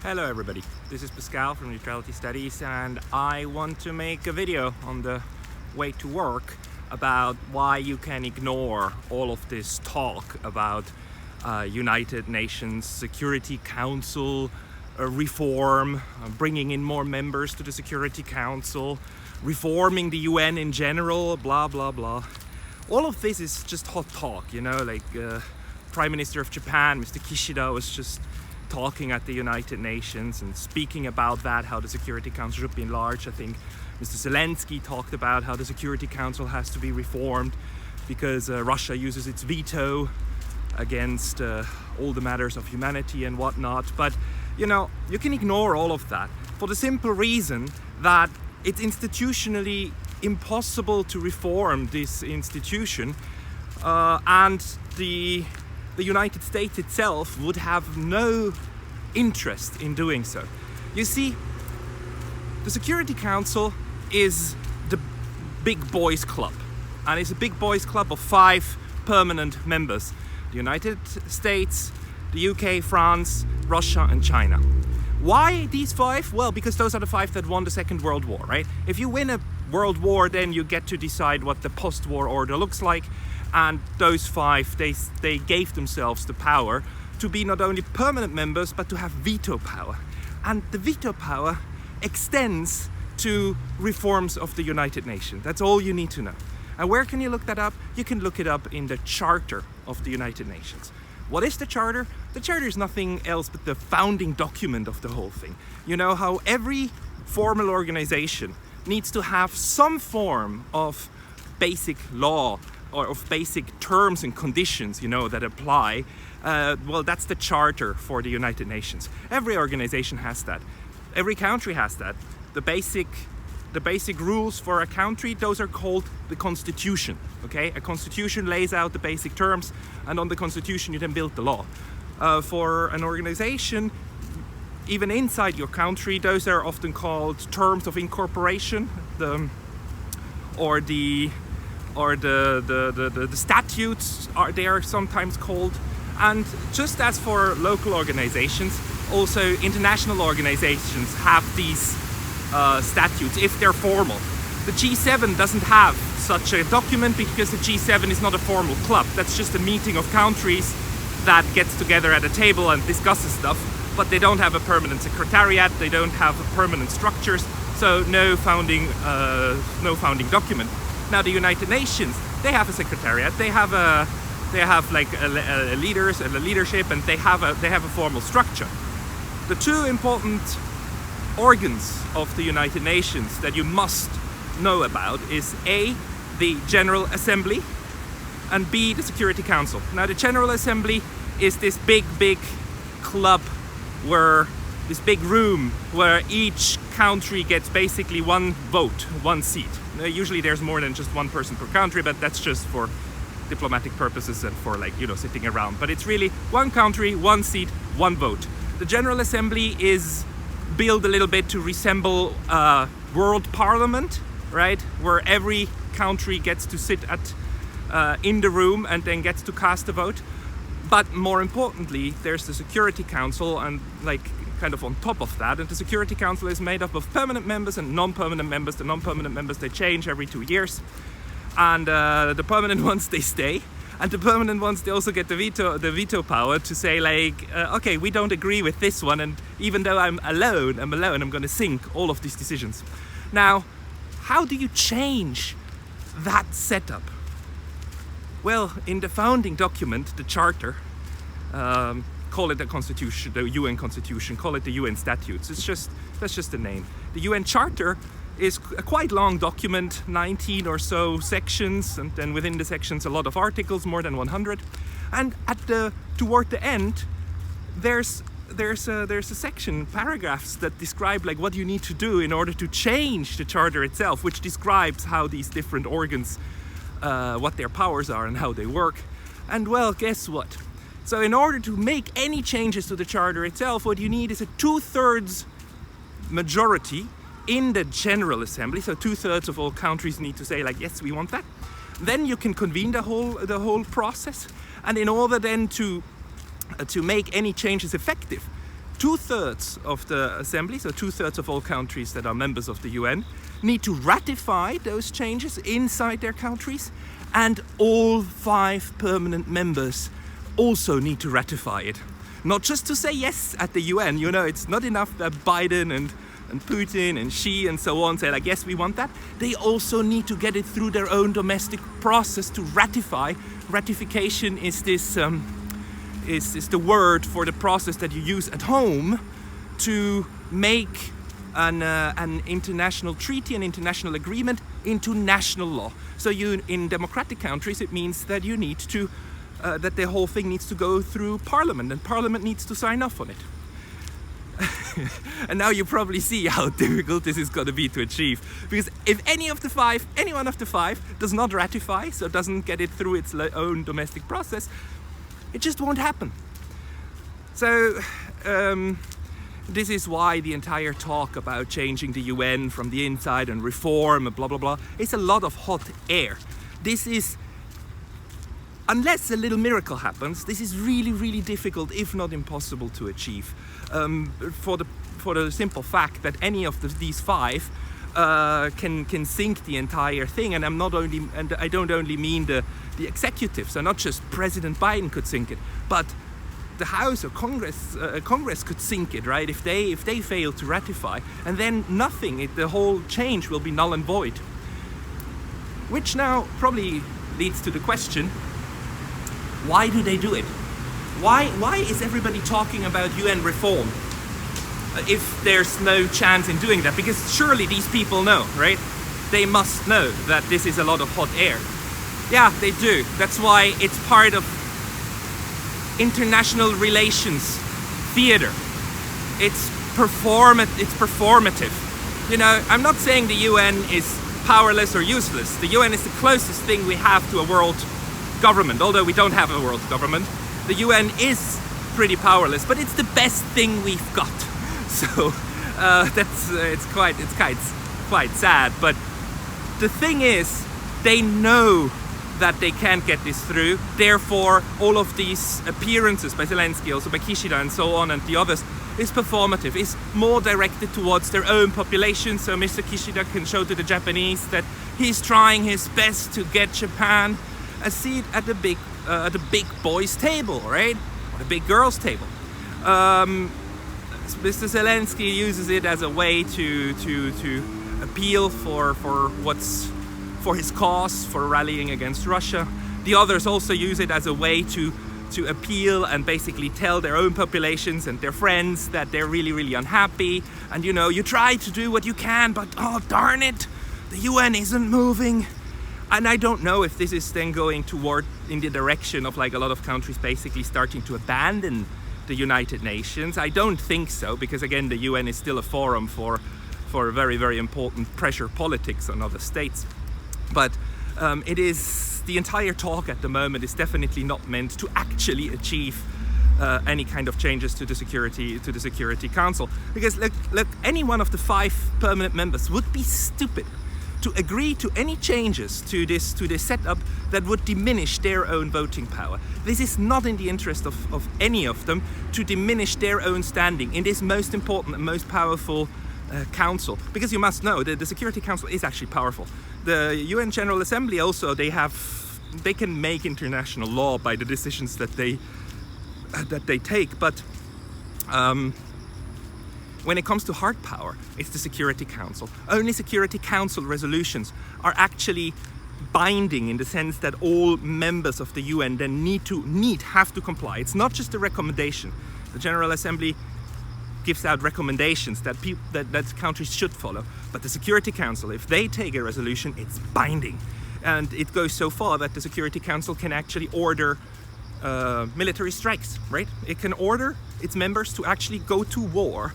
Hello everybody, this is Pascal from Neutrality Studies, and I want to make a video on the way to work about why you can ignore all of this talk about United Nations Security Council reform, bringing in more members to the Security Council, reforming the UN in general, blah blah blah. All of this is just hot talk, you know, like Prime Minister of Japan, Mr. Kishida, was just talking at the United Nations and speaking about that, how the Security Council should be enlarged. I think Mr. Zelensky talked about how the Security Council has to be reformed because Russia uses its veto against all the matters of humanity and whatnot. But, you know, you can ignore all of that for the simple reason that it's institutionally impossible to reform this institution, and the United States itself would have no interest in doing so. You see, the Security Council is the big boys club, and it's a big boys club of 5 permanent members: the United States, the UK, France, Russia and China. Why these 5? Well, because those are the 5 that won the Second World War, right? If you win a world war, then you get to decide what the post-war order looks like. And those 5, they gave themselves the power to be not only permanent members, but to have veto power. And the veto power extends to reforms of the United Nations. That's all you need to know. And where can you look that up? You can look it up in the Charter of the United Nations. What is the Charter? The Charter is nothing else but the founding document of the whole thing. You know how every formal organization needs to have some form of basic law or of basic terms and conditions, you know, that apply. Well, that's the Charter for the United Nations. Every organization has that. Every country has that. The basic rules for a country, those are called the Constitution. Okay, a Constitution lays out the basic terms, and on the Constitution you then build the law. For an organization, even inside your country, those are often called terms of incorporation, the statutes they are sometimes called. And just as for local organizations, also international organizations have these statutes if they're formal. The G7 doesn't have such a document because the G7 is not a formal club. That's just a meeting of countries that gets together at a table and discusses stuff, but they don't have a permanent secretariat, they don't have permanent structures, so no founding document. Now the United Nations, they have a secretariat, they have like a leadership, and they have a formal structure. The 2 important organs of the United Nations that you must know about is A, the General Assembly, and B, the Security Council. Now the General Assembly is this big club, this big room where each country gets basically 1 vote, 1 seat. Usually there's more than just 1 person per country, but that's just for diplomatic purposes and for, like, you know, sitting around. But it's really 1 country, 1 seat, 1 vote. The General Assembly is built a little bit to resemble World Parliament, right? Where every country gets to sit in the room and then gets to cast a vote. But more importantly, there's the Security Council, and like kind of on top of that, and the Security Council is made up of permanent members and non-permanent members. The non-permanent members, they change every 2 years, and the permanent ones, they stay, and the permanent ones, they also get the veto power to say, like, okay, we don't agree with this one, and even though I'm alone, I'm going to sink all of these decisions. Now, how do you change that setup? Well, in the founding document, the Charter, call it the Constitution, the UN Constitution, call it the UN Statutes. That's just the name. The UN Charter is a quite long document, 19 or so sections, and then within the sections a lot of articles, more than 100. And toward the end, there's a section, paragraphs that describe, like, what you need to do in order to change the Charter itself, which describes how these different organs, what their powers are and how they work. And well, guess what? So in order to make any changes to the Charter itself, what you need is a 2/3 majority in the General Assembly. So 2/3 of all countries need to say, like, yes, we want that. Then you can convene the whole process. And in order then to make any changes effective, 2/3 of the assembly, so 2/3 of all countries that are members of the UN, need to ratify those changes inside their countries, and all 5 permanent members also need to ratify it. Not just to say yes at the UN, it's not enough that Biden and Putin and Xi and so on say like, yes, we want that. They also need to get it through their own domestic process to ratify. Ratification is the word for the process that you use at home to make an international treaty, an international agreement into national law. So in democratic countries, it means that you need to, that the whole thing needs to go through Parliament, and Parliament needs to sign off on it. And now you probably see how difficult this is going to be to achieve, because if any one of the 5 does not ratify, so doesn't get it through its own domestic process, it just won't happen. So this is why the entire talk about changing the UN from the inside and reform and blah blah blah is a lot of hot air. This is, unless a little miracle happens, this is really, really difficult, if not impossible, to achieve. For the simple fact that any of these 5 can sink the entire thing, and I don't only mean the executive. So not just President Biden could sink it, but the House or Congress could sink it, right? If they fail to ratify, and then nothing. The whole change will be null and void. Which now probably leads to the question: why do they do it? Why is everybody talking about UN reform if there's no chance in doing that? Because surely these people know, right? They must know that this is a lot of hot air. Yeah, they do. That's why it's part of international relations theater. It's performative. I'm not saying the UN is powerless or useless. The UN is the closest thing we have to a world government, although we don't have a world government. The UN is pretty powerless, but it's the best thing we've got. So it's quite sad. But the thing is, they know that they can't get this through. Therefore, all of these appearances by Zelensky, also by Kishida and so on, and the others, is performative. Is more directed towards their own population. So Mr. Kishida can show to the Japanese that he's trying his best to get Japan a seat at the big boys' table, right? Or the big girls' table. Mr. Zelensky uses it as a way to appeal for his cause, for rallying against Russia. The others also use it as a way to appeal and basically tell their own populations and their friends that they're really, really unhappy. And you try to do what you can, but oh darn it, the UN isn't moving. And I don't know if this is then going in the direction of like a lot of countries basically starting to abandon the United Nations. I don't think so, because again, the UN is still a forum for very, very important pressure politics on other states. But the entire talk at the moment is definitely not meant to actually achieve any kind of changes to the Security Council. Because look, any one of the 5 permanent members would be stupid to agree to any changes to this setup that would diminish their own voting power. This is not in the interest of any of them to diminish their own standing in this most important and most powerful council. Because you must know that the Security Council is actually powerful. The UN General Assembly also, they can make international law by the decisions that they take, but when it comes to hard power, it's the Security Council. Only Security Council resolutions are actually binding in the sense that all members of the UN then have to comply. It's not just a recommendation. The General Assembly gives out recommendations that countries should follow. But the Security Council, if they take a resolution, it's binding. And it goes so far that the Security Council can actually order military strikes, right? It can order its members to actually go to war,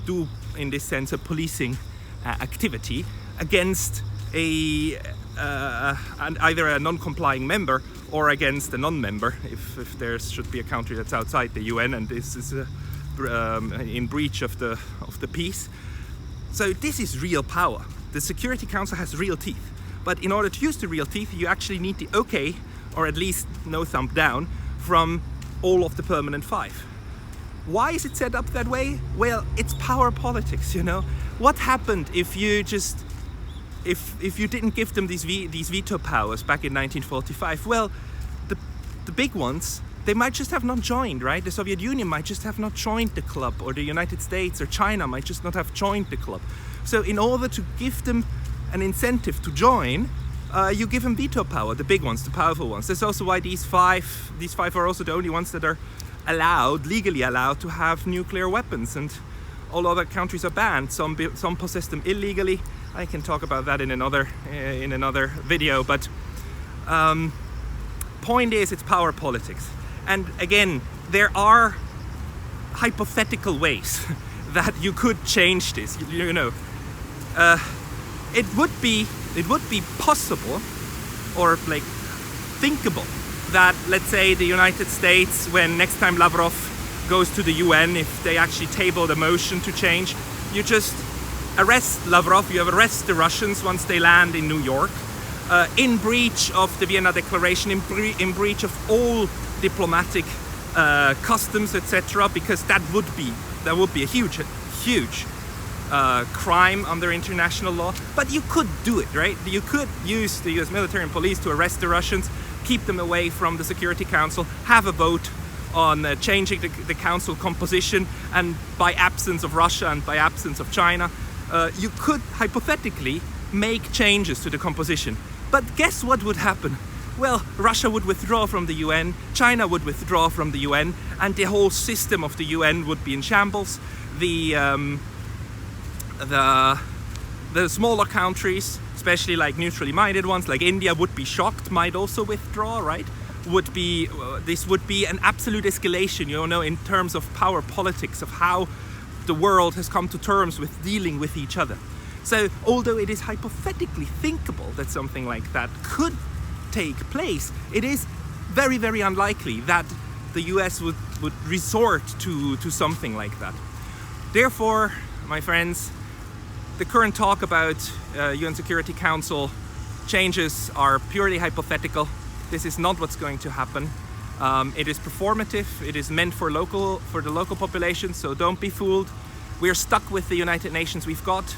do in this sense a policing activity against either a non-complying member or against a non-member, if there should be a country that's outside the UN and this is in breach of the peace. So this is real power. The Security Council has real teeth, but in order to use the real teeth, you actually need the okay, or at least no thumb down, from all of the permanent 5. Why is it set up that way? Well, it's power politics, you know. What happened if you just if you didn't give them these veto powers back in 1945? Well, the big ones, they might just have not joined, right? The Soviet Union might just have not joined the club, or the United States or China might just not have joined the club. So in order to give them an incentive to join, you give them veto power, the big ones, the powerful ones. That's also why these five are also the only ones that are legally allowed to have nuclear weapons, and all other countries are banned. Some possess them illegally. I can talk about that in another video, but point is, it's power politics. And again, there are hypothetical ways that you could change this. You know, it would be possible, or like thinkable, that, let's say, the United States, when next time Lavrov goes to the UN, if they actually table the motion to change, you just arrest Lavrov, you arrest the Russians once they land in New York, in breach of the Vienna Declaration, in breach of all diplomatic customs, etc., because that would be a huge crime under international law. But you could do it, right? You could use the US military and police to arrest the Russians, keep them away from the Security Council, have a vote on changing the council composition, and by absence of Russia and by absence of China, you could hypothetically make changes to the composition. But guess what would happen? Well, Russia would withdraw from the UN, China would withdraw from the UN, and the whole system of the UN would be in shambles. The smaller countries, especially like neutrally minded ones like India, would be shocked, might also withdraw, right? This would be an absolute escalation, you know, in terms of power politics, of how the world has come to terms with dealing with each other. So although it is hypothetically thinkable that something like that could take place, it is very, very unlikely that the US would resort to something like that. Therefore, my friends, the current talk about UN Security Council changes are purely hypothetical. This is not what's going to happen. It is performative. It is meant for the local population, so don't be fooled. We're stuck with the United Nations we've got.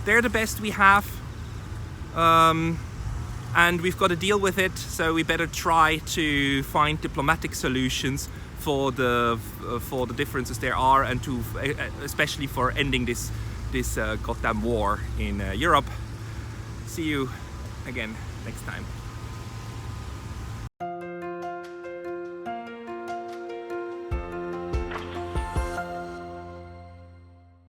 They're the best we have, and we've got to deal with it, so we better try to find diplomatic solutions for the differences there are, and to especially for ending this goddamn war in Europe. See you again next time.